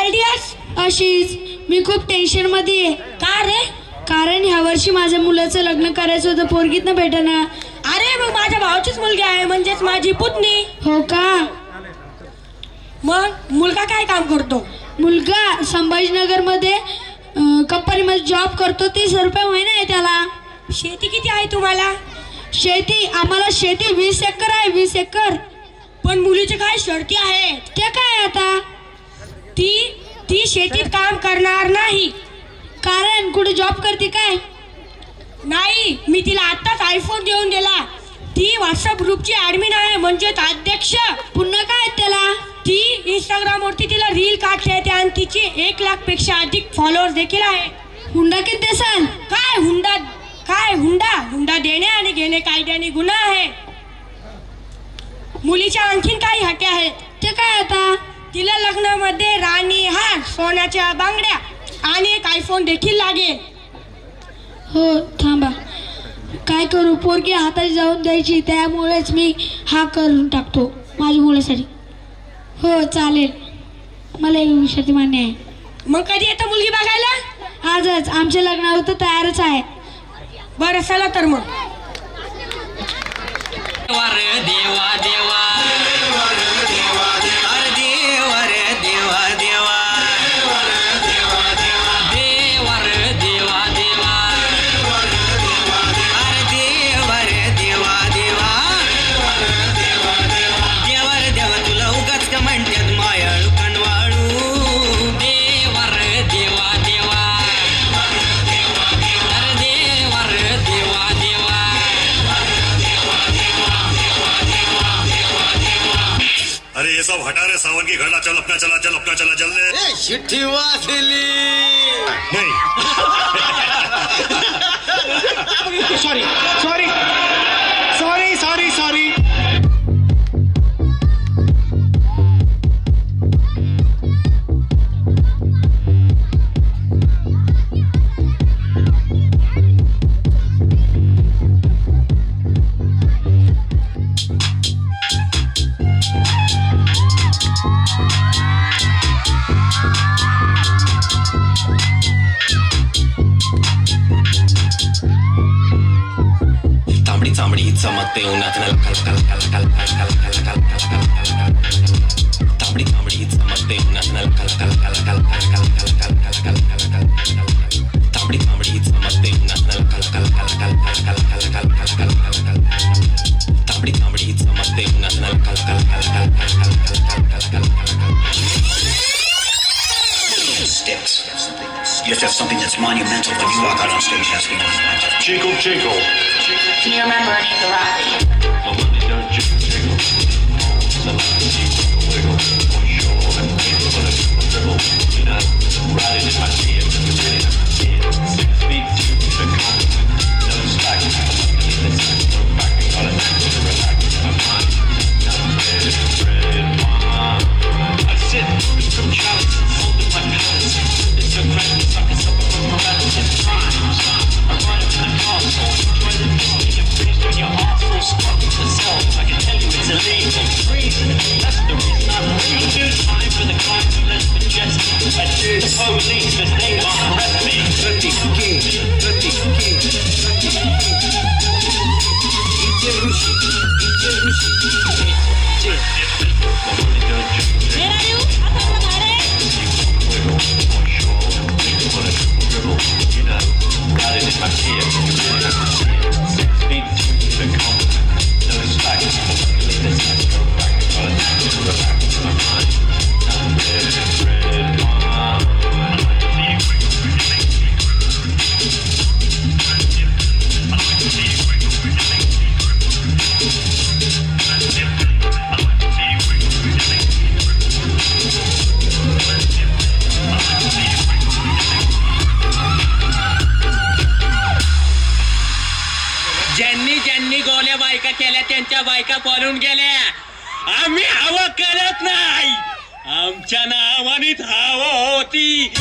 रडलीस? अशीच मी खूप टेन्शन मध्ये आहे. का रे? कारण ह्या वर्षी माझ्या मुलाचं लग्न करायचं होतं, पोरगीत ना भेटेना. अरे मग माझ्या भावाचीच मुलगी आहे, म्हणजेच माझी पुतणी. हो का? मग मुलगा काय काम करतो? मुलगा संभाजीनगर मध्ये कंपनीमध्ये जॉब करतो. 30 रुपये महिना आहे त्याला. शेती किती आहे तुम्हाला? शेती आम्हाला शेती 20 एकर आहे. 20 एकर. पण मुलीचे काय शर्ती आहेत? ते काय आता? ती शेतीत काम करणार नाही. कारण कुठे जॉब करते काय? नाही, मी तिला आत्ताच आयफोन देऊन दिला. ती व्हॉट्सअप ग्रुपची ऍडमिन आहे, म्हणजेच अध्यक्ष. पुन्हा काय त्याला? ती इंस्टाग्राम वरती तिला रील काढते येते आणि तिची 1 लाखापेक्षा अधिक फॉलोअर्स देखील आहे. हुंडा किती देसाल? काय हुंडा? हुंडा देणे आणि घेणे कायद्याने गुन्हा आहे. मुलीच्या आणखीन काही हट्या आहेत. ते काय आता? तिला लग्नामध्ये राणी हार, सोन्याच्या बांगड्या आणि एक आयफोन देखील लागेल. हो थांबा, काय करू? पोरगी हाताची जाऊन द्यायची, त्यामुळेच मी हा करून टाकतो माझ्या मुलासाठी. हो चालेल, मला एक विषय मान्य आहे. मग कधी येतं मुलगी बघायला? आजच. आमच्या लग्नावर तर तयारच आहे. बरं चला तर मग. देवा देवा ये सब हटा रे सावन की घड़ा. चल अपना चला जल्दी. चिट्ठी वाचली नहीं. सॉरी. चमकते उन्हात तांबडी तांबडी चमकते उन्हात तांबडी तांबडी चमकते उन्हात तांबडी तांबडी चमकते Sticks. You have to have something that's monumental when you walk out on stage. Has to be monumental. Jingle. Can you remember any of the rap? त्यांच्या बायका पळून गेल्या. आम्ही हवा करत नाही, आमच्या नावानीच हवा होती.